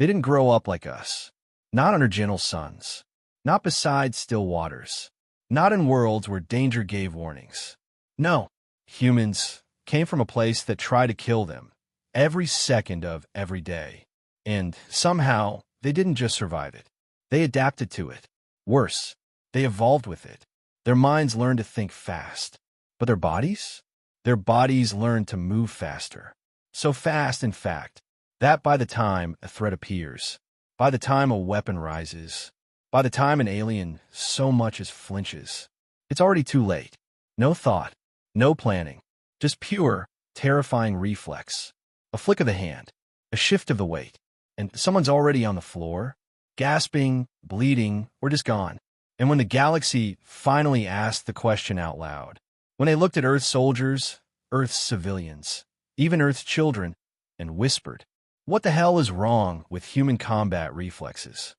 They didn't grow up like us. Not under gentle suns. Not beside still waters. Not in worlds where danger gave warnings. No, humans came from a place that tried to kill them every second of every day. And somehow, they didn't just survive it. They adapted to it. Worse, they evolved with it. Their minds learned to think fast. But their bodies? Their bodies learned to move faster. So fast, in fact, that by the time a threat appears, by the time a weapon rises, by the time an alien so much as flinches, it's already too late. No thought, no planning, just pure, terrifying reflex. A flick of the hand, a shift of the weight, and someone's already on the floor, gasping, bleeding, or just gone. And when the galaxy finally asked the question out loud, when they looked at Earth's soldiers, Earth's civilians, even Earth's children, and whispered, "What the hell is wrong with human combat reflexes?"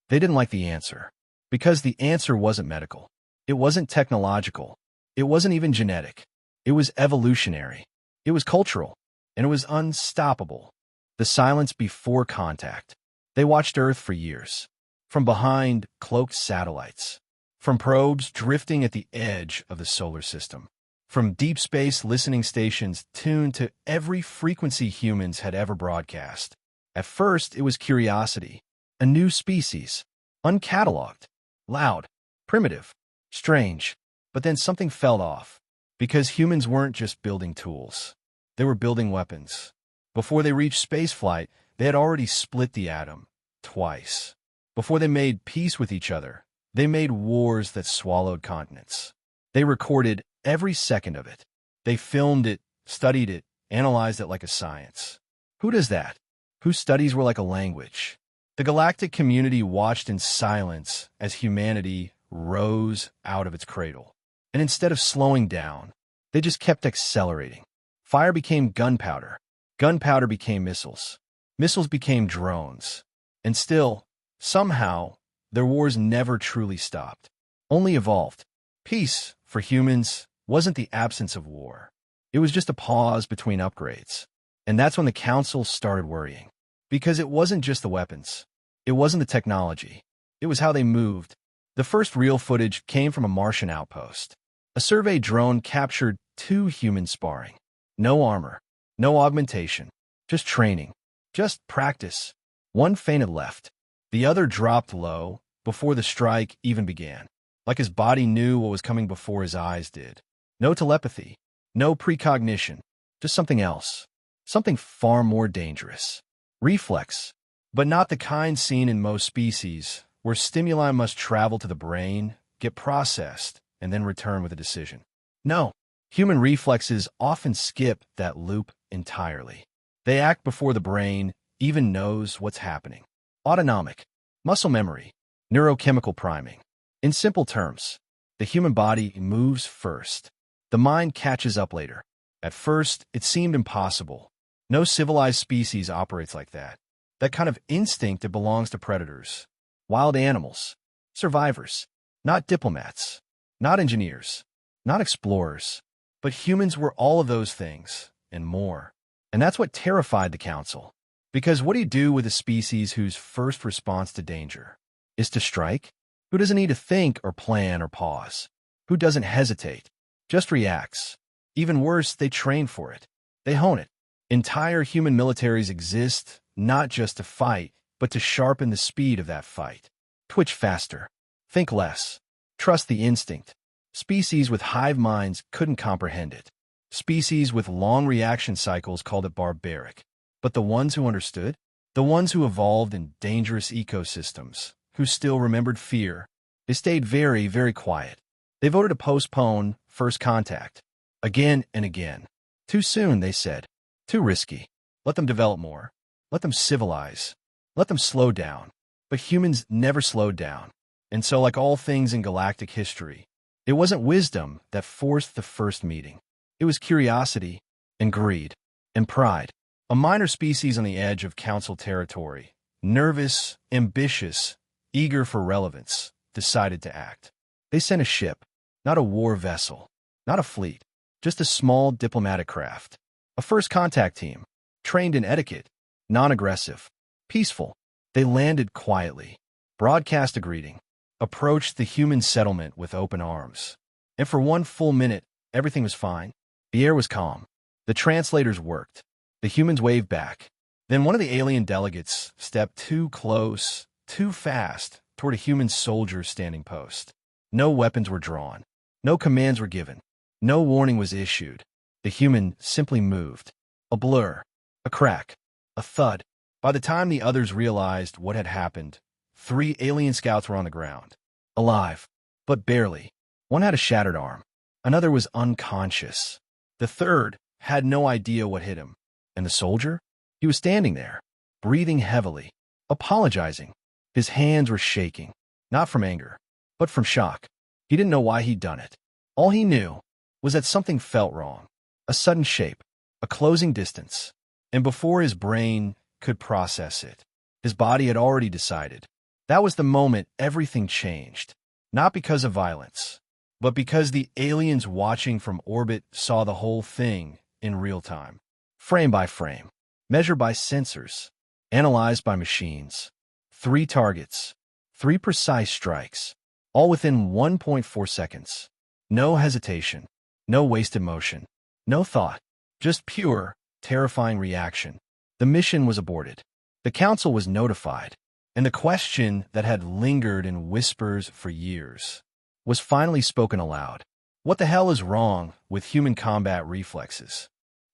They didn't like the answer, because the answer wasn't medical. It wasn't technological. It wasn't even genetic. It was evolutionary. It was cultural, and it was unstoppable. The silence before contact. They watched Earth for years, from behind cloaked satellites, from probes drifting at the edge of the solar system, from deep space listening stations tuned to every frequency humans had ever broadcast. At first, it was curiosity, a new species, uncatalogued, loud, primitive, strange. But then something fell off, because humans weren't just building tools. They were building weapons. Before they reached spaceflight, they had already split the atom twice. Before they made peace with each other, they made wars that swallowed continents. They recorded every second of it. They filmed it, studied it, analyzed it like a science. Who does that? Whose studies were like a language? The galactic community watched in silence as humanity rose out of its cradle. And instead of slowing down, they just kept accelerating. Fire became gunpowder. Gunpowder became missiles. Missiles became drones. And still, somehow, their wars never truly stopped, only evolved. Peace, for humans, wasn't the absence of war. It was just a pause between upgrades. And that's when the Council started worrying. Because it wasn't just the weapons. It wasn't the technology. It was how they moved. The first real footage came from a Martian outpost. A survey drone captured 2 humans sparring. No armor, no augmentation, just training, just practice. One fainted left. The other dropped low before the strike even began, like his body knew what was coming before his eyes did. No telepathy, no precognition, just something else, something far more dangerous. Reflex, but not the kind seen in most species, where stimuli must travel to the brain, get processed, and then return with a decision. No, human reflexes often skip that loop entirely. They act before the brain even knows what's happening. Autonomic, muscle memory, neurochemical priming. In simple terms, the human body moves first. The mind catches up later. At first, it seemed impossible. No civilized species operates like that. That kind of instinct, it belongs to predators. Wild animals. Survivors. Not diplomats. Not engineers. Not explorers. But humans were all of those things, and more. And that's what terrified the Council. Because what do you do with a species whose first response to danger is to strike? Who doesn't need to think or plan or pause? Who doesn't hesitate? Just reacts. Even worse, they train for it. They hone it. Entire human militaries exist not just to fight, but to sharpen the speed of that fight. Twitch faster. Think less. Trust the instinct. Species with hive minds couldn't comprehend it. Species with long reaction cycles called it barbaric. But the ones who understood? The ones who evolved in dangerous ecosystems, who still remembered fear, they stayed very, very quiet. They voted to postpone first contact. Again and again. Too soon, they said. Too risky. Let them develop more. Let them civilize. Let them slow down. But humans never slowed down. And so, like all things in galactic history, it wasn't wisdom that forced the first meeting. It was curiosity and greed and pride. A minor species on the edge of Council territory, nervous, ambitious, eager for relevance, decided to act. They sent a ship, not a war vessel, not a fleet, just a small diplomatic craft. A first contact team, trained in etiquette, non-aggressive, peaceful. They landed quietly, broadcast a greeting, approached the human settlement with open arms. And for 1 full minute, everything was fine. The air was calm. The translators worked. The humans waved back. Then one of the alien delegates stepped too close, too fast, toward a human soldier's standing post. No weapons were drawn. No commands were given. No warning was issued. The human simply moved. A blur, a crack, a thud. By the time the others realized what had happened, 3 alien scouts were on the ground. Alive, but barely. One had a shattered arm. Another was unconscious. The third had no idea what hit him. And the soldier? He was standing there, breathing heavily, apologizing. His hands were shaking, not from anger, but from shock. He didn't know why he'd done it. All he knew was that something felt wrong. A sudden shape, a closing distance. And before his brain could process it, his body had already decided. That was the moment everything changed. Not because of violence, but because the aliens watching from orbit saw the whole thing in real time. Frame by frame, measured by sensors, analyzed by machines. 3 targets, 3 precise strikes, all within 1.4 seconds. No hesitation, no wasted motion, no thought, just pure, terrifying reaction. The mission was aborted. The council was notified, and the question that had lingered in whispers for years was finally spoken aloud. What the hell is wrong with human combat reflexes?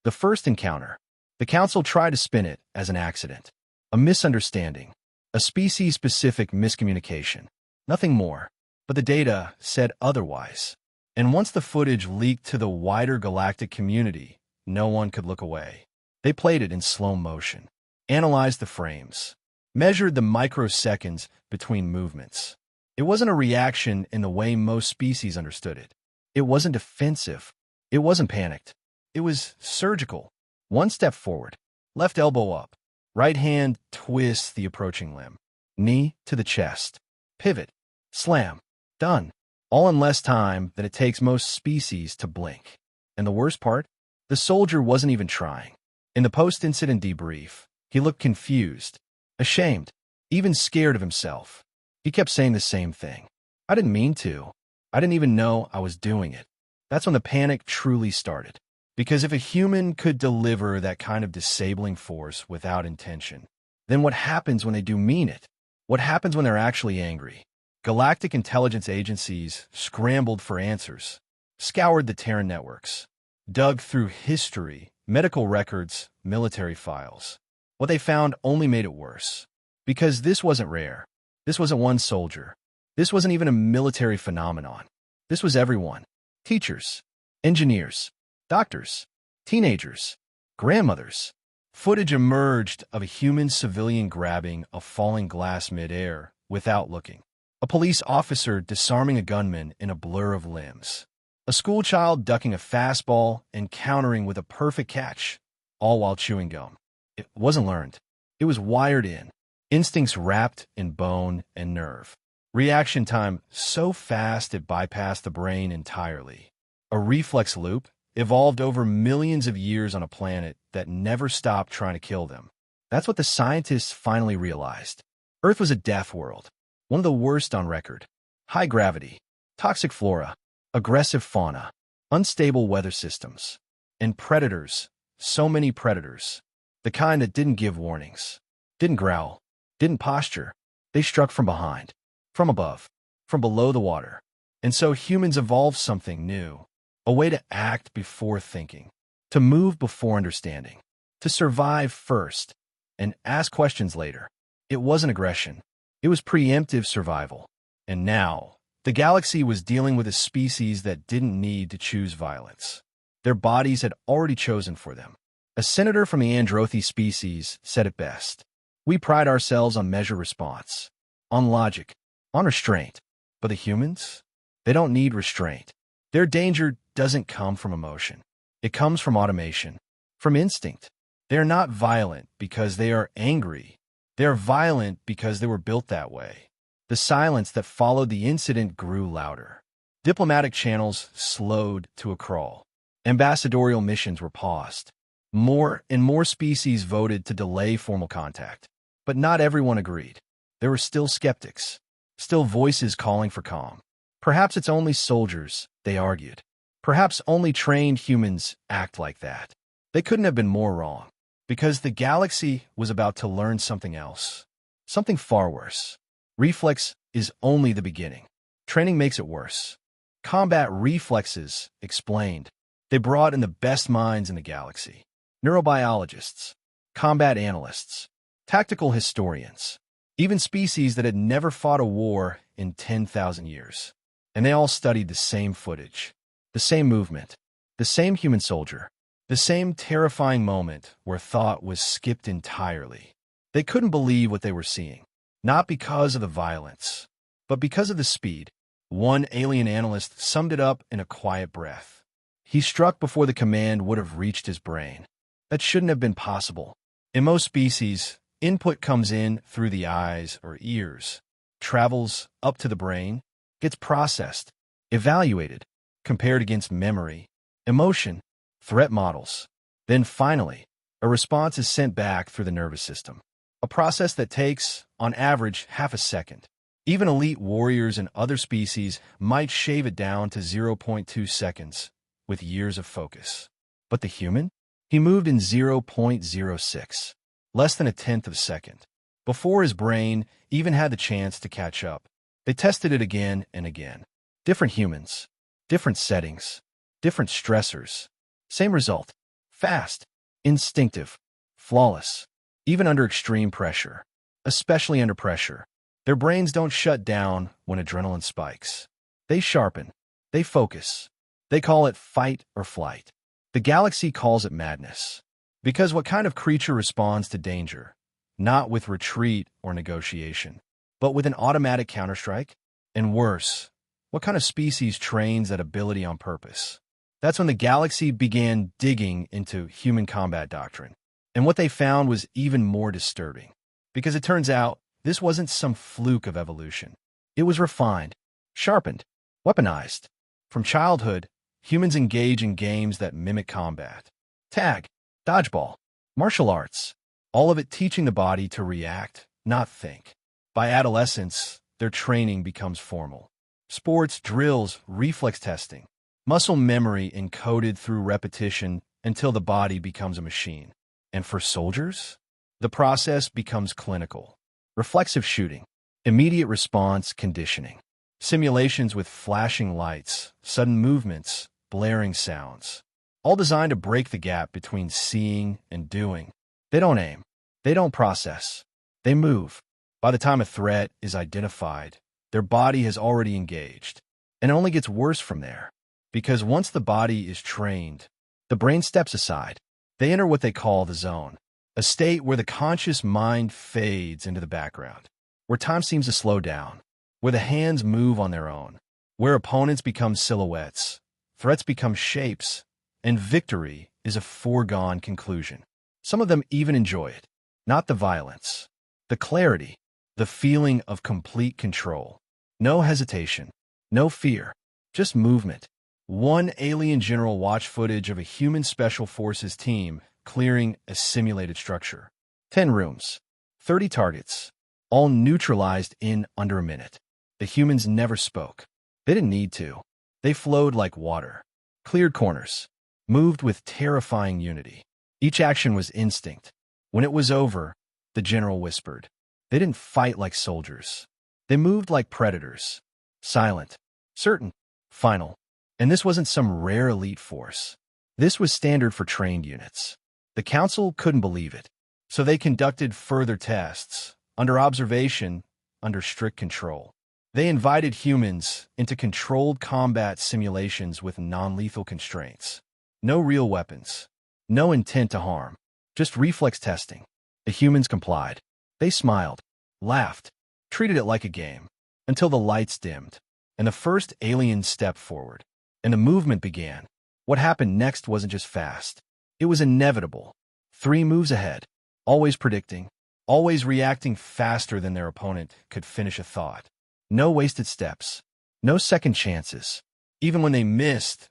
The first encounter. The council tried to spin it as an accident, a misunderstanding, a species-specific miscommunication. Nothing more, but the data said otherwise. And once the footage leaked to the wider galactic community, no one could look away. They played it in slow motion, analyzed the frames, measured the microseconds between movements. It wasn't a reaction in the way most species understood it. It wasn't defensive. It wasn't panicked. It was surgical. 1 step forward, left elbow up, right hand twists the approaching limb, knee to the chest, pivot, slam, done. All in less time than it takes most species to blink. And the worst part? The soldier wasn't even trying. In the post-incident debrief, he looked confused, ashamed, even scared of himself. He kept saying the same thing. I didn't mean to. I didn't even know I was doing it. That's when the panic truly started. Because if a human could deliver that kind of disabling force without intention, then what happens when they do mean it? What happens when they're actually angry? Galactic intelligence agencies scrambled for answers, scoured the Terran networks, dug through history, medical records, military files. What they found only made it worse. Because this wasn't rare. This wasn't one soldier. This wasn't even a military phenomenon. This was everyone. Teachers, engineers, doctors, teenagers, grandmothers. Footage emerged of a human civilian grabbing a falling glass midair without looking. A police officer disarming a gunman in a blur of limbs. A schoolchild ducking a fastball and countering with a perfect catch, all while chewing gum. It wasn't learned. It was wired in. Instincts wrapped in bone and nerve. Reaction time so fast it bypassed the brain entirely. A reflex loop evolved over millions of years on a planet that never stopped trying to kill them. That's what the scientists finally realized. Earth was a death world, one of the worst on record. High gravity, toxic flora, aggressive fauna, unstable weather systems, and predators, so many predators. The kind that didn't give warnings, didn't growl, didn't posture. They struck from behind, from above, from below the water. And so humans evolved something new. A way to act before thinking, to move before understanding, to survive first and ask questions later. It wasn't aggression. It was preemptive survival. And now, the galaxy was dealing with a species that didn't need to choose violence. Their bodies had already chosen for them. A senator from the Androthi species said it best. We pride ourselves on measure response, on logic, on restraint. But the humans? They don't need restraint. Their danger doesn't come from emotion. It comes from automation, from instinct. They're not violent because they are angry. They're violent because they were built that way. The silence that followed the incident grew louder. Diplomatic channels slowed to a crawl. Ambassadorial missions were paused. More and more species voted to delay formal contact. But not everyone agreed. There were still skeptics, still voices calling for calm. Perhaps it's only soldiers, they argued. Perhaps only trained humans act like that. They couldn't have been more wrong, because the galaxy was about to learn something else, something far worse. Reflex is only the beginning. Training makes it worse. Combat reflexes explained. They brought in the best minds in the galaxy. Neurobiologists, combat analysts, tactical historians, even species that had never fought a war in 10,000 years. And they all studied the same footage, the same movement, the same human soldier, the same terrifying moment where thought was skipped entirely. They couldn't believe what they were seeing, not because of the violence, but because of the speed. One alien analyst summed it up in a quiet breath. He struck before the command would have reached his brain. That shouldn't have been possible. In most species, input comes in through the eyes or ears, travels up to the brain, gets processed, evaluated, compared against memory, emotion, threat models. Then finally, a response is sent back through the nervous system, a process that takes, on average, half a second. Even elite warriors and other species might shave it down to 0.2 seconds with years of focus. But the human? He moved in 0.06, less than a tenth of a second, before his brain even had the chance to catch up. They tested it again and again. Different humans, different settings, different stressors. Same result. Fast, instinctive, flawless, even under extreme pressure, especially under pressure. Their brains don't shut down when adrenaline spikes. They sharpen. They focus. They call it fight or flight. The galaxy calls it madness. Because what kind of creature responds to danger? Not with retreat or negotiation, but with an automatic counterstrike? And worse, what kind of species trains that ability on purpose? That's when the galaxy began digging into human combat doctrine. And what they found was even more disturbing. Because it turns out, this wasn't some fluke of evolution. It was refined, sharpened, weaponized. From childhood, humans engage in games that mimic combat. Tag, dodgeball, martial arts, all of it teaching the body to react, not think. By adolescence, their training becomes formal. Sports, drills, reflex testing, muscle memory encoded through repetition until the body becomes a machine. And for soldiers, the process becomes clinical. Reflexive shooting, immediate response conditioning, simulations with flashing lights, sudden movements, blaring sounds, all designed to break the gap between seeing and doing. They don't aim. They don't process. They move. By the time a threat is identified, their body has already engaged. And it only gets worse from there. Because once the body is trained, the brain steps aside. They enter what they call the zone, a state where the conscious mind fades into the background, where time seems to slow down, where the hands move on their own, where opponents become silhouettes, threats become shapes, and victory is a foregone conclusion. Some of them even enjoy it, not the violence, the clarity, the feeling of complete control. No hesitation, no fear, just movement. One alien general watched footage of a human special forces team clearing a simulated structure. 10 rooms, 30 targets, all neutralized in under a minute. The humans never spoke. They didn't need to. They flowed like water, cleared corners, moved with terrifying unity. Each action was instinct. When it was over, the general whispered. They didn't fight like soldiers. They moved like predators. Silent, certain, final. And this wasn't some rare elite force. This was standard for trained units. The council couldn't believe it, so they conducted further tests, under observation, under strict control. They invited humans into controlled combat simulations with non-lethal constraints. No real weapons, no intent to harm, just reflex testing. The humans complied. They smiled, laughed, treated it like a game, until the lights dimmed, and the first alien stepped forward, and the movement began. What happened next wasn't just fast. It was inevitable. 3 moves ahead, always predicting, always reacting faster than their opponent could finish a thought. No wasted steps, no second chances. Even when they missed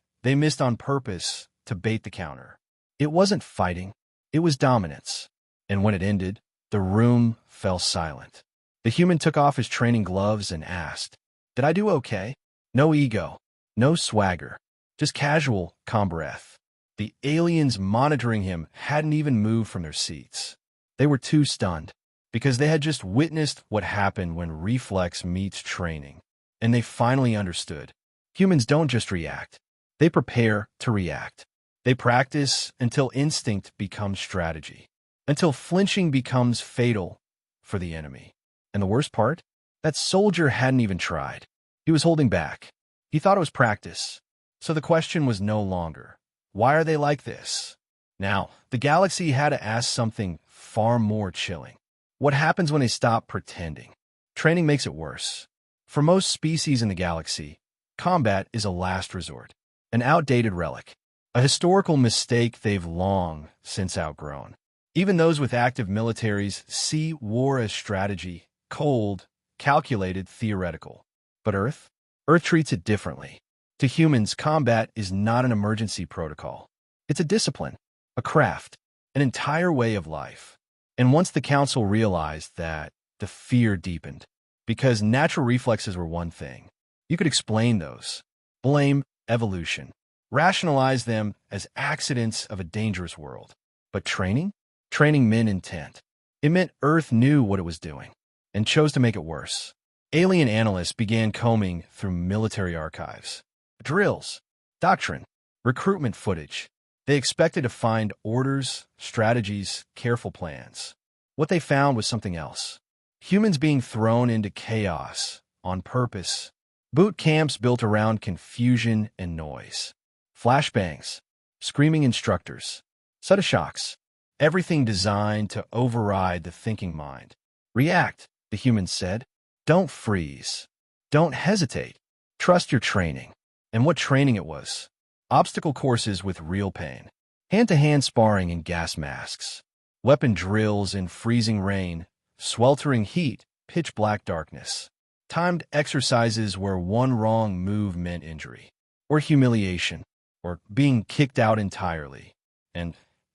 on purpose to bait the counter. It wasn't fighting, it was dominance. And when it ended, the room fell silent. The human took off his training gloves and asked, "Did I do okay?" No ego, no swagger, just casual, calm breath. The aliens monitoring him hadn't even moved from their seats. They were too stunned, because they had just witnessed what happened when reflex meets training. And they finally understood. Humans don't just react. They prepare to react. They practice until instinct becomes strategy, until flinching becomes fatal for the enemy. And the worst part? That soldier hadn't even tried. He was holding back. He thought it was practice. So the question was no longer, why are they like this? Now, the galaxy had to ask something far more chilling. What happens when they stop pretending? Training makes it worse. For most species in the galaxy, combat is a last resort, an outdated relic, a historical mistake they've long since outgrown. Even those with active militaries see war as strategy, cold, calculated, theoretical. But Earth treats it differently. To humans, combat is not an emergency protocol. It's a discipline, a craft, an entire way of life. And once the Council realized that, the fear deepened. Because natural reflexes were one thing. You could explain those. Blame evolution. Rationalize them as accidents of a dangerous world. But training? Training meant intent. It meant Earth knew what it was doing and chose to make it worse. Alien analysts began combing through military archives. Drills, doctrine, recruitment footage. They expected to find orders, strategies, careful plans. What they found was something else. Humans being thrown into chaos on purpose. Boot camps built around confusion and noise. Flashbangs, screaming instructors, sudden shocks. Everything designed to override the thinking mind. React, the humans said. Don't freeze. Don't hesitate. Trust your training. And what training it was. Obstacle courses with real pain. Hand-to-hand sparring in gas masks. Weapon drills in freezing rain, sweltering heat, pitch-black darkness. Timed exercises where one wrong move meant injury. Or humiliation. Or being kicked out entirely. And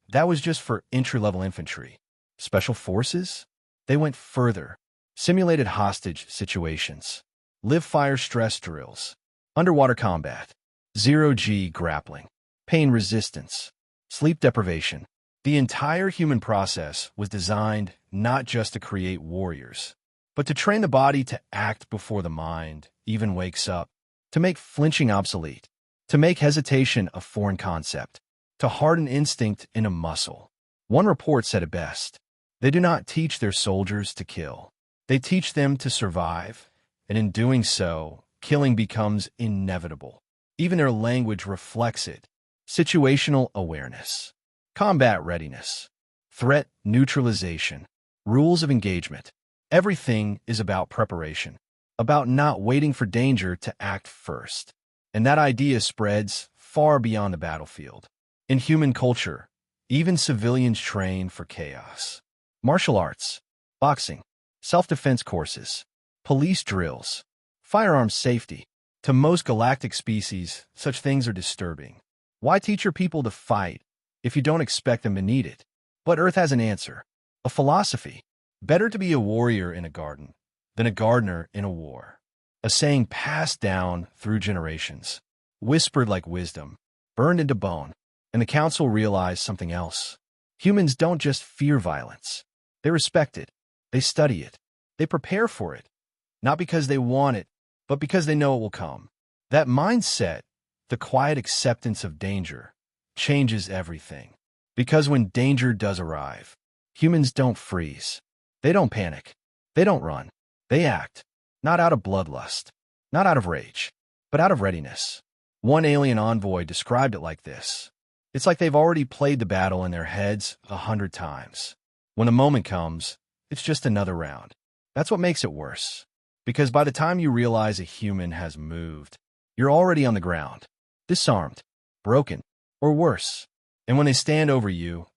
that was just for entry-level infantry. Special forces? They went further. Simulated hostage situations. Live-fire stress drills. Underwater combat. Zero-G grappling. Pain resistance. Sleep deprivation. The entire human process was designed not just to create warriors, but to train the body to act before the mind even wakes up, to make flinching obsolete, to make hesitation a foreign concept, to harden instinct into muscle. One report said it best. They do not teach their soldiers to kill. They teach them to survive, and in doing so, killing becomes inevitable. Even their language reflects it. Situational awareness, combat readiness, threat neutralization, rules of engagement. Everything is about preparation, about not waiting for danger to act first. And that idea spreads far beyond the battlefield. In human culture, even civilians train for chaos. Martial arts, boxing, self-defense courses, police drills, firearms safety. To most galactic species, such things are disturbing. Why teach your people to fight if you don't expect them to need it? But Earth has an answer, a philosophy. Better to be a warrior in a garden than a gardener in a war. A saying passed down through generations, whispered like wisdom, burned into bone. And the Council realized something else. Humans don't just fear violence. They respect it. They study it. They prepare for it. Not because they want it, but because they know it will come. That mindset, the quiet acceptance of danger, changes everything. Because when danger does arrive, humans don't freeze. They don't panic. They don't run. They act. Not out of bloodlust. Not out of rage. But out of readiness. One alien envoy described it like this. It's like they've already played the battle in their heads 100 times. When the moment comes, it's just another round. That's what makes it worse. Because by the time you realize a human has moved, you're already on the ground, disarmed, broken, or worse. And when they stand over you,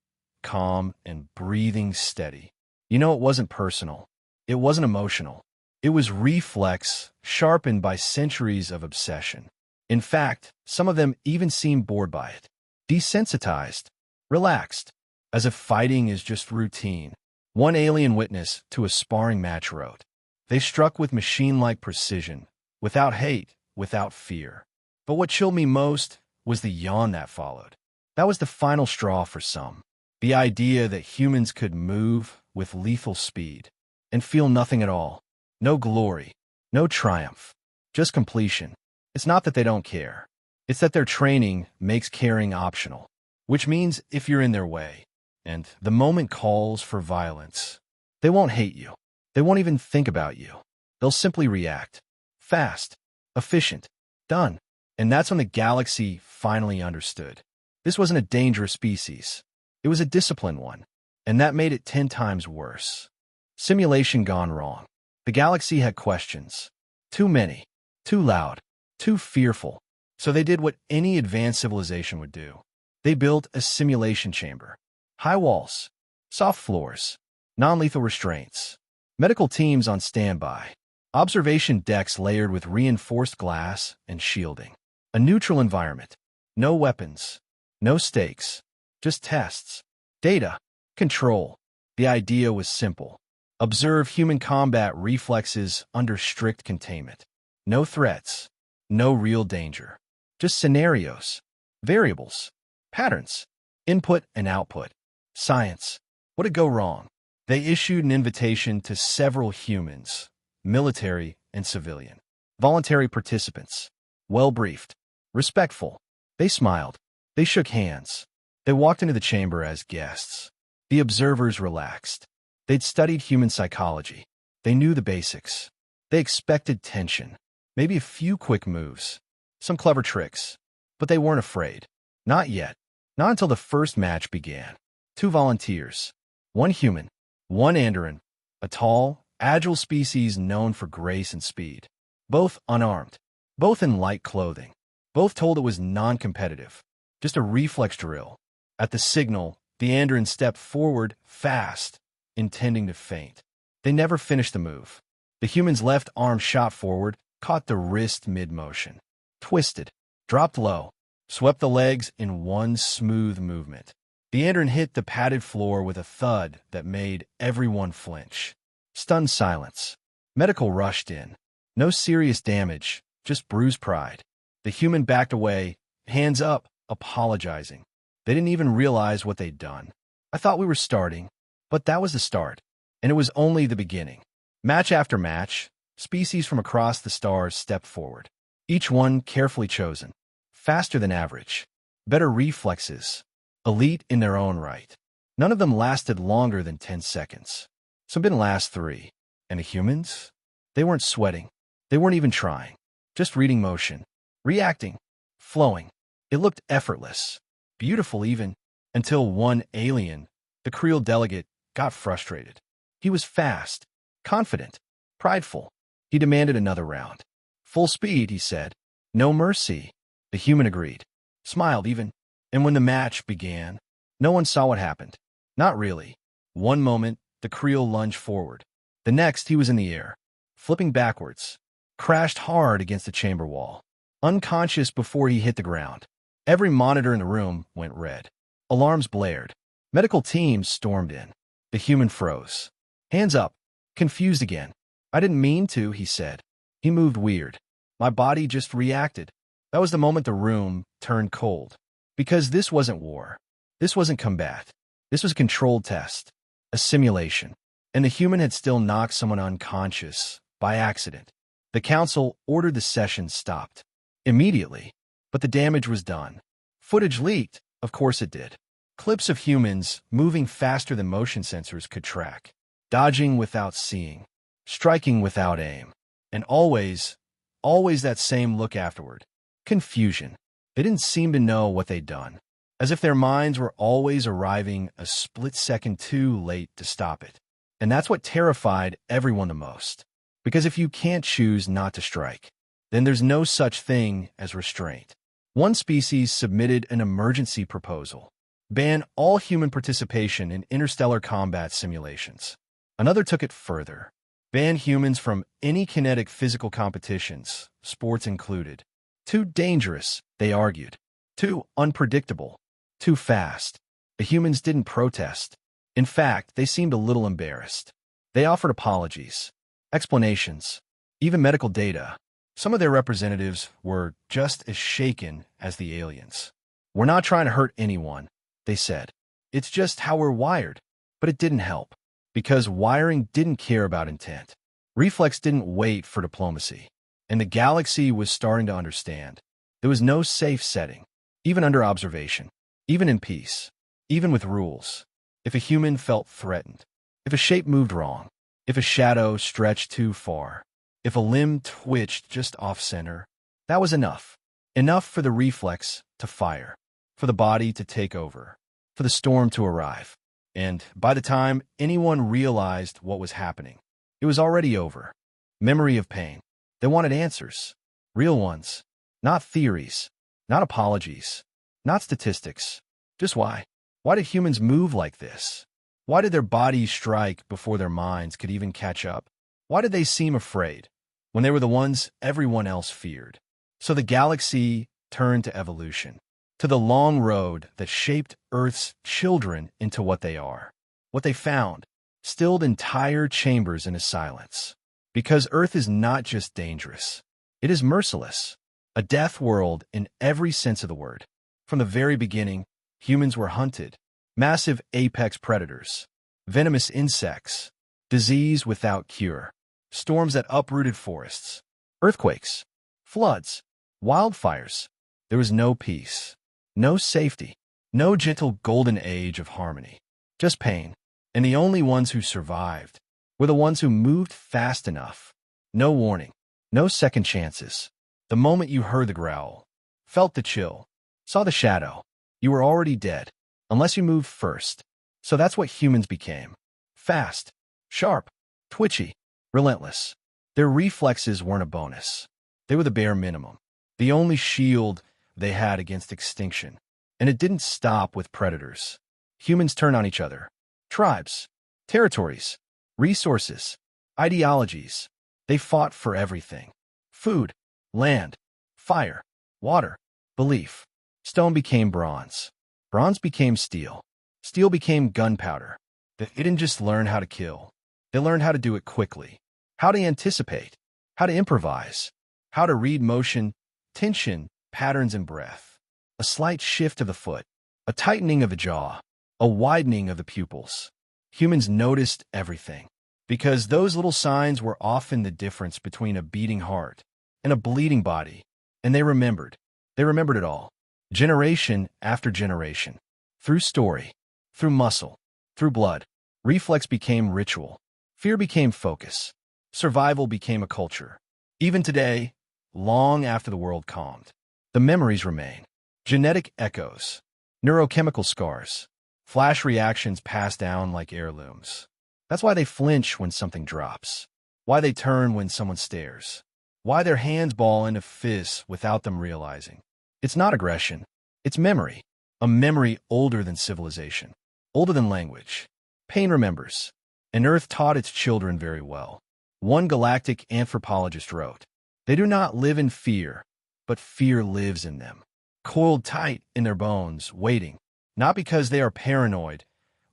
calm and breathing steady, you know it wasn't personal. It wasn't emotional. It was reflex, sharpened by centuries of obsession. In fact, some of them even seemed bored by it. Desensitized, relaxed, as if fighting is just routine. One alien witness to a sparring match wrote, "They struck with machine-like precision, without hate, without fear." But what chilled me most was the yawn that followed. That was the final straw for some. The idea that humans could move with lethal speed and feel nothing at all. No glory, no triumph, just completion. It's not that they don't care. It's that their training makes caring optional, which means if you're in their way, and the moment calls for violence, they won't hate you. They won't even think about you. They'll simply react. Fast, efficient, done. And that's when the galaxy finally understood. This wasn't a dangerous species. It was a disciplined one. And that made it 10 times worse. Simulation gone wrong. The galaxy had questions. Too many. Too loud. Too fearful. So they did what any advanced civilization would do. They built a simulation chamber. High walls. Soft floors. Non-lethal restraints. Medical teams on standby. Observation decks layered with reinforced glass and shielding. A neutral environment. No weapons. No stakes. Just tests. Data. Control. The idea was simple. Observe human combat reflexes under strict containment. No threats. No real danger. Just scenarios. Variables. Patterns. Input and output. Science. What did go wrong? They issued an invitation to several humans, military and civilian. Voluntary participants. Well-briefed. Respectful. They smiled. They shook hands. They walked into the chamber as guests. The observers relaxed. They'd studied human psychology. They knew the basics. They expected tension. Maybe a few quick moves. Some clever tricks. But they weren't afraid. Not yet. Not until the first match began. 2 volunteers. 1 human. 1 Andoran. A tall, agile species known for grace and speed. Both unarmed. Both in light clothing. Both told it was non-competitive. Just a reflex drill. At the signal, the Andoran stepped forward fast, intending to feint. They never finished the move. The human's left arm shot forward, caught the wrist mid-motion. Twisted. Dropped low. Swept the legs in one smooth movement. The Andoran hit the padded floor with a thud that made everyone flinch. Stunned silence. Medical rushed in. No serious damage, just bruised pride. The human backed away, hands up, apologizing. They didn't even realize what they'd done. I thought we were starting, but that was the start, and it was only the beginning. Match after match, species from across the stars stepped forward. Each one carefully chosen. Faster than average. Better reflexes. Elite in their own right. None of them lasted longer than 10 seconds. Some didn't last 3. And the humans? They weren't sweating. They weren't even trying. Just reading motion. Reacting. Flowing. It looked effortless. Beautiful even. Until one alien, the Creel delegate, got frustrated. He was fast. Confident. Prideful. He demanded another round. Full speed, he said. No mercy. The human agreed. Smiled even. And when the match began, no one saw what happened. Not really. One moment, the Creel lunged forward. The next, he was in the air, flipping backwards. Crashed hard against the chamber wall. Unconscious before he hit the ground. Every monitor in the room went red. Alarms blared. Medical teams stormed in. The human froze. Hands up. Confused again. I didn't mean to, he said. He moved weird. My body just reacted. That was the moment the room turned cold. Because this wasn't war. This wasn't combat. This was a controlled test. A simulation. And the human had still knocked someone unconscious by accident. The council ordered the session stopped. Immediately. But the damage was done. Footage leaked. Of course it did. Clips of humans moving faster than motion sensors could track. Dodging without seeing. Striking without aim. And always that same look afterward. Confusion. They didn't seem to know what they'd done. As if their minds were always arriving a split second too late to stop it. And that's what terrified everyone the most. Because if you can't choose not to strike, then there's no such thing as restraint. One species submitted an emergency proposal. Ban all human participation in interstellar combat simulations. Another took it further. Ban humans from any kinetic physical competitions, sports included. Too dangerous, they argued. Too unpredictable. Too fast. The humans didn't protest. In fact, they seemed a little embarrassed. They offered apologies, explanations, even medical data. Some of their representatives were just as shaken as the aliens. "We're not trying to hurt anyone," they said. "It's just how we're wired." But it didn't help, because wiring didn't care about intent. Reflex didn't wait for diplomacy, and the galaxy was starting to understand. There was no safe setting, even under observation, even in peace, even with rules. If a human felt threatened, if a shape moved wrong, if a shadow stretched too far, if a limb twitched just off-center, that was enough. Enough for the reflex to fire, for the body to take over, for the storm to arrive. And by the time anyone realized what was happening, it was already over. Memory of pain. They wanted answers. Real ones. Not theories. Not apologies. Not statistics. Just why. Why did humans move like this? Why did their bodies strike before their minds could even catch up? Why did they seem afraid when they were the ones everyone else feared? So the galaxy turned to evolution, to the long road that shaped Earth's children into what they are. What they found stilled entire chambers into silence. Because Earth is not just dangerous, it is merciless. A death world in every sense of the word. From the very beginning, humans were hunted. Massive apex predators, venomous insects, disease without cure, storms that uprooted forests, earthquakes, floods, wildfires. There was no peace, no safety, no gentle golden age of harmony, just pain. And the only ones who survived were the ones who moved fast enough. No warning, no second chances. The moment you heard the growl, felt the chill, saw the shadow, you were already dead. Unless you moved first. So that's what humans became. Fast, sharp, twitchy, relentless. Their reflexes weren't a bonus. They were the bare minimum. The only shield they had against extinction. And it didn't stop with predators. Humans turned on each other. Tribes, territories, resources, ideologies. They fought for everything. Food, land, fire, water, belief. Stone became bronze. Bronze became steel. Steel became gunpowder. They didn't just learn how to kill. They learned how to do it quickly, how to anticipate, how to improvise, how to read motion, tension, patterns, and breath. A slight shift of the foot, a tightening of the jaw, a widening of the pupils. Humans noticed everything, because those little signs were often the difference between a beating heart and a bleeding body. And they remembered. They remembered it all. Generation after generation. Through story, through muscle, through blood. Reflex became ritual. Fear became focus. Survival became a culture. Even today, long after the world calmed, the memories remain. Genetic echoes, neurochemical scars, flash reactions passed down like heirlooms. That's why they flinch when something drops. Why they turn when someone stares. Why their hands ball into fists without them realizing. It's not aggression. It's memory. A memory older than civilization. Older than language. Pain remembers. And Earth taught its children very well. One galactic anthropologist wrote, "They do not live in fear, but fear lives in them. Coiled tight in their bones, waiting. Not because they are paranoid,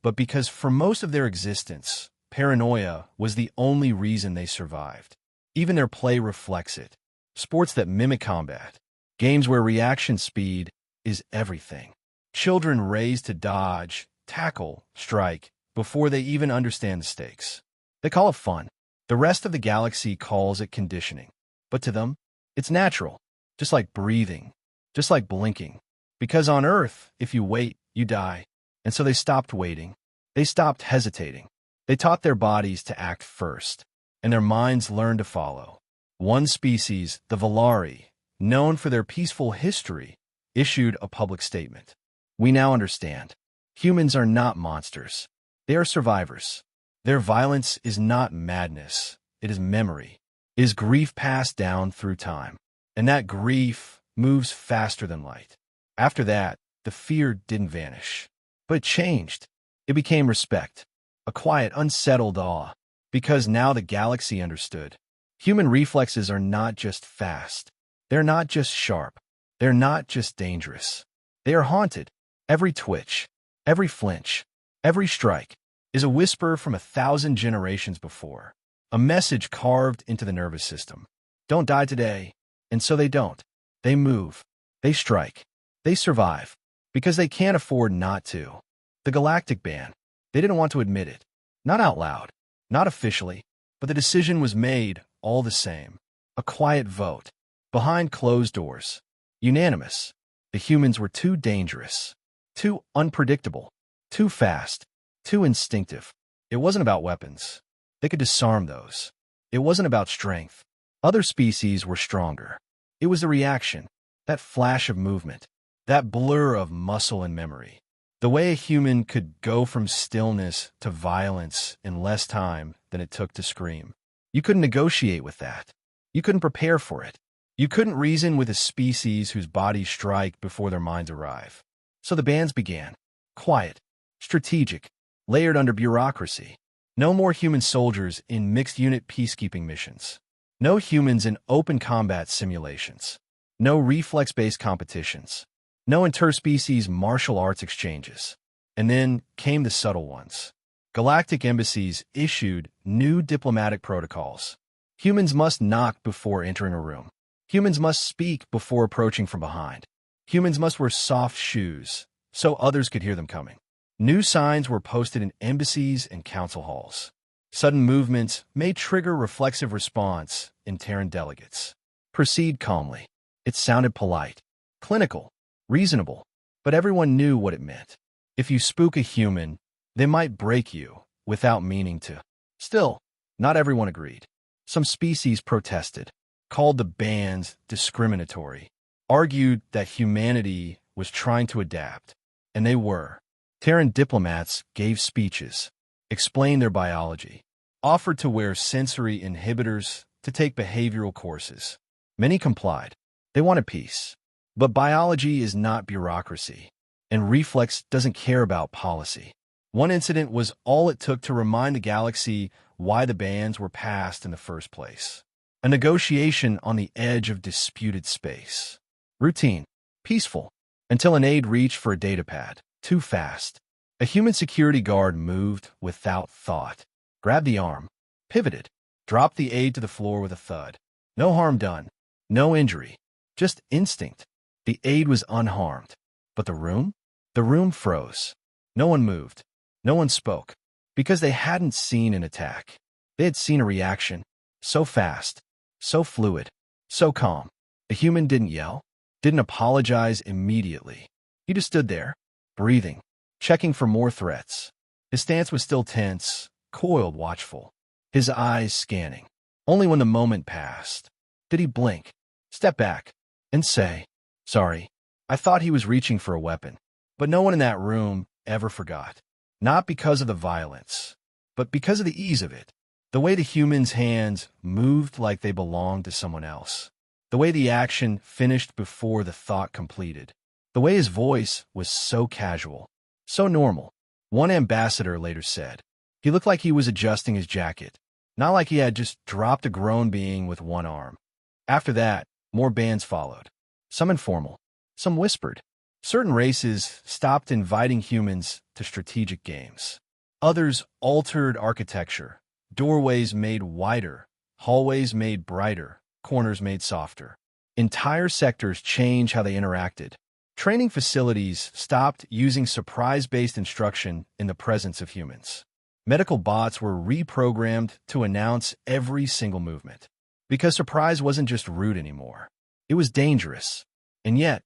but because for most of their existence, paranoia was the only reason they survived. Even their play reflects it. Sports that mimic combat. Games where reaction speed is everything. Children raised to dodge, tackle, strike, before they even understand the stakes. They call it fun. The rest of the galaxy calls it conditioning. But to them, it's natural. Just like breathing. Just like blinking. Because on Earth, if you wait, you die. And so they stopped waiting. They stopped hesitating. They taught their bodies to act first. And their minds learned to follow. One species, the Valari, known for their peaceful history, issued a public statement. We now understand. Humans are not monsters. They are survivors. Their violence is not madness. It is memory. It is grief passed down through time. And that grief moves faster than light. After that, the fear didn't vanish. But it changed. It became respect. A quiet, unsettled awe. Because now the galaxy understood. Human reflexes are not just fast. They're not just sharp. They're not just dangerous. They are haunted. Every twitch, every flinch, every strike. is a whisper from 1,000 generations before, a message carved into the nervous system. Don't die today. And so they don't. They move. They strike. They survive. Because they can't afford not to. The Galactic Band. They didn't want to admit it. Not out loud. Not officially. But the decision was made all the same. A quiet vote. Behind closed doors. Unanimous. The humans were too dangerous. Too unpredictable. Too fast. Too instinctive. It wasn't about weapons. They could disarm those. It wasn't about strength. Other species were stronger. It was the reaction. That flash of movement. That blur of muscle and memory. The way a human could go from stillness to violence in less time than it took to scream. You couldn't negotiate with that. You couldn't prepare for it. You couldn't reason with a species whose bodies strike before their minds arrive. So the bands began. Quiet. Strategic. Layered under bureaucracy. No more human soldiers in mixed-unit peacekeeping missions. No humans in open combat simulations. No reflex-based competitions. No interspecies martial arts exchanges. And then came the subtle ones. Galactic embassies issued new diplomatic protocols. Humans must knock before entering a room. Humans must speak before approaching from behind. Humans must wear soft shoes so others could hear them coming. New signs were posted in embassies and council halls. Sudden movements may trigger reflexive response in Terran delegates. Proceed calmly. It sounded polite, clinical, reasonable, but everyone knew what it meant. If you spook a human, they might break you without meaning to. Still, not everyone agreed. Some species protested, called the bans discriminatory, argued that humanity was trying to adapt, and they were. Terran diplomats gave speeches, explained their biology, offered to wear sensory inhibitors to take behavioral courses. Many complied. They wanted peace. But biology is not bureaucracy, and Reflex doesn't care about policy. One incident was all it took to remind the galaxy why the bans were passed in the first place. A negotiation on the edge of disputed space. Routine. Peaceful. Until an aide reached for a datapad. Too fast. A human security guard moved without thought. Grabbed the arm. Pivoted. Dropped the aide to the floor with a thud. No harm done. No injury. Just instinct. The aide was unharmed. But the room? The room froze. No one moved. No one spoke. Because they hadn't seen an attack. They had seen a reaction. So fast. So fluid. So calm. The human didn't yell. Didn't apologize immediately. He just stood there, breathing, checking for more threats. His stance was still tense, coiled, watchful. His eyes scanning. Only when the moment passed did he blink, step back, and say, "Sorry, I thought he was reaching for a weapon." But no one in that room ever forgot. Not because of the violence, but because of the ease of it. The way the human's hands moved like they belonged to someone else. The way the action finished before the thought completed. The way his voice was so casual, so normal. One ambassador later said, he looked like he was adjusting his jacket, not like he had just dropped a grown being with one arm. After that, more bans followed. Some informal, some whispered. Certain races stopped inviting humans to strategic games. Others altered architecture. Doorways made wider, hallways made brighter, corners made softer. Entire sectors changed how they interacted. Training facilities stopped using surprise-based instruction in the presence of humans. Medical bots were reprogrammed to announce every single movement. Because surprise wasn't just rude anymore. It was dangerous. And yet,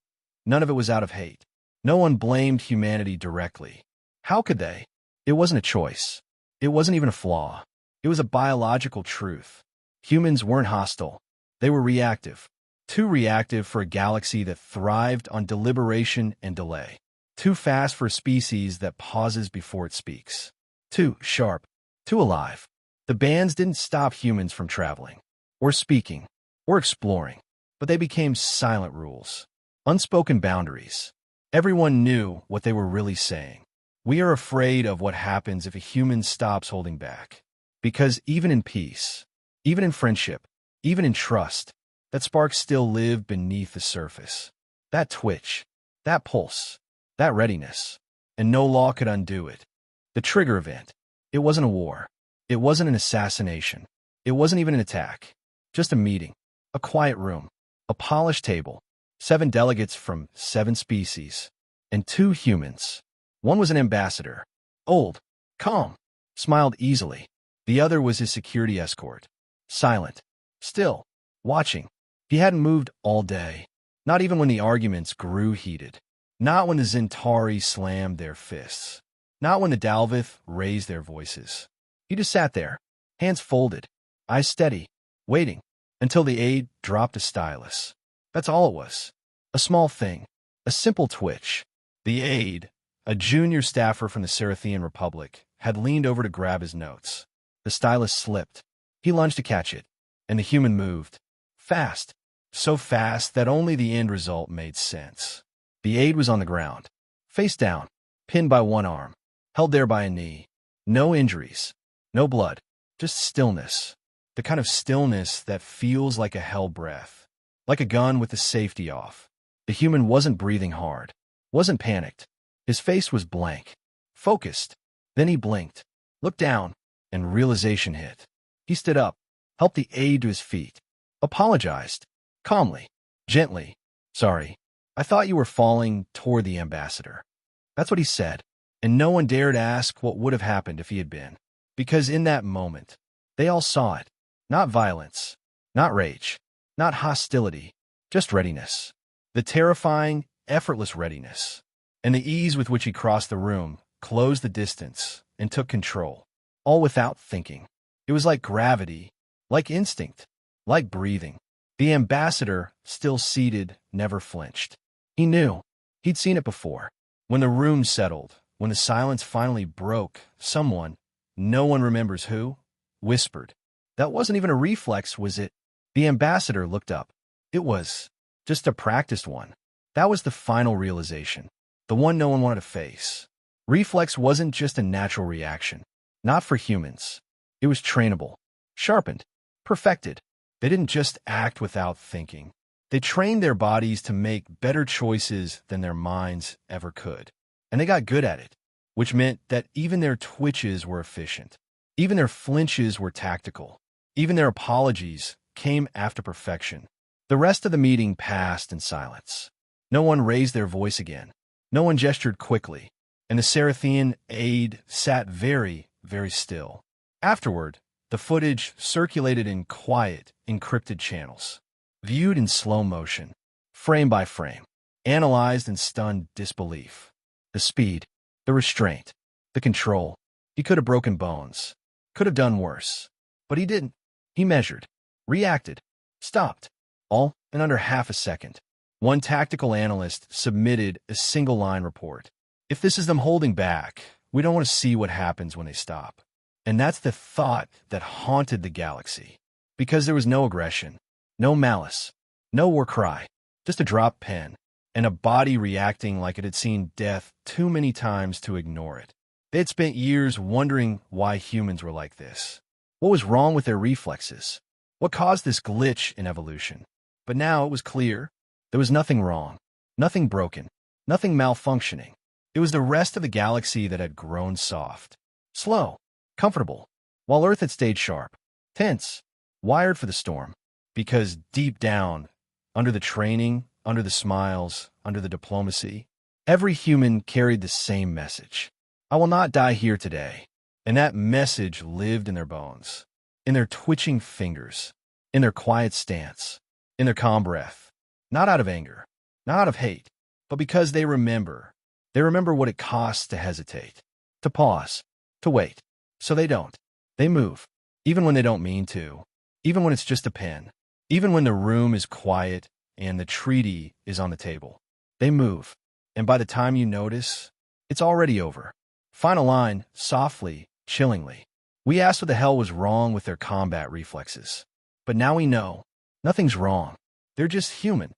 none of it was out of hate. No one blamed humanity directly. How could they? It wasn't a choice. It wasn't even a flaw. It was a biological truth. Humans weren't hostile. They were reactive. Too reactive for a galaxy that thrived on deliberation and delay. Too fast for a species that pauses before it speaks. Too sharp. Too alive. The bans didn't stop humans from traveling, or speaking, or exploring, but they became silent rules. Unspoken boundaries. Everyone knew what they were really saying. We are afraid of what happens if a human stops holding back. Because even in peace, even in friendship, even in trust, that spark still lived beneath the surface. That twitch, that pulse, that readiness. And no law could undo it. The trigger event. It wasn't a war. It wasn't an assassination. It wasn't even an attack. Just a meeting. A quiet room. A polished table. 7 delegates from 7 species. And 2 humans. One was an ambassador. Old. Calm. Smiled easily. The other was his security escort. Silent. Still. Watching. He hadn't moved all day. Not even when the arguments grew heated. Not when the Zentari slammed their fists. Not when the Dalvith raised their voices. He just sat there, hands folded, eyes steady, waiting, until the aide dropped a stylus. That's all it was. A small thing. A simple twitch. The aide, a junior staffer from the Cerathian Republic, had leaned over to grab his notes. The stylus slipped. He lunged to catch it, and the human moved. Fast. So fast that only the end result made sense. The aide was on the ground, face down, pinned by one arm, held there by a knee. No injuries, no blood, just stillness. The kind of stillness that feels like a hell breath, like a gun with the safety off. The human wasn't breathing hard, wasn't panicked. His face was blank, focused. Then he blinked, looked down, and realization hit. He stood up, helped the aide to his feet, apologized, calmly, gently. Sorry, I thought you were falling toward the ambassador. That's what he said, and no one dared ask what would have happened if he had been. Because in that moment, they all saw it. Not violence, not rage, not hostility, just readiness. The terrifying, effortless readiness. And the ease with which he crossed the room, closed the distance, and took control. All without thinking. It was like gravity, like instinct, like breathing. The ambassador, still seated, never flinched. He knew. He'd seen it before. When the room settled, when the silence finally broke, someone, no one remembers who, whispered. That wasn't even a reflex, was it? The ambassador looked up. It was just a practiced one. That was the final realization. The one no one wanted to face. Reflex wasn't just a natural reaction. Not for humans. It was trainable, sharpened, perfected. They didn't just act without thinking. They trained their bodies to make better choices than their minds ever could. And they got good at it, which meant that even their twitches were efficient. Even their flinches were tactical. Even their apologies came after perfection. The rest of the meeting passed in silence. No one raised their voice again. No one gestured quickly. And the Cerathian aide sat very, very still. Afterward, the footage circulated in quiet, encrypted channels. Viewed in slow motion, frame by frame, analyzed in stunned disbelief. The speed, the restraint, the control. He could have broken bones, could have done worse. But he didn't. He measured, reacted, stopped, all in under half a second. One tactical analyst submitted a single-line report. If this is them holding back, we don't want to see what happens when they stop. And that's the thought that haunted the galaxy. Because there was no aggression. No malice, no war cry, just a dropped pen, and a body reacting like it had seen death too many times to ignore it. They had spent years wondering why humans were like this. What was wrong with their reflexes? What caused this glitch in evolution? But now it was clear. There was nothing wrong, nothing broken, nothing malfunctioning. It was the rest of the galaxy that had grown soft, slow, comfortable, while Earth had stayed sharp, tense, wired for the storm. Because deep down, under the training, under the smiles, under the diplomacy, every human carried the same message. I will not die here today. And that message lived in their bones, in their twitching fingers, in their quiet stance, in their calm breath. Not out of anger, not out of hate, but because they remember. They remember what it costs to hesitate, to pause, to wait. So they don't. They move, even when they don't mean to, even when it's just a pen. Even when the room is quiet and the treaty is on the table, they move. And by the time you notice, it's already over. Final line, softly, chillingly. We asked what the hell was wrong with their combat reflexes. But now we know. Nothing's wrong. They're just human.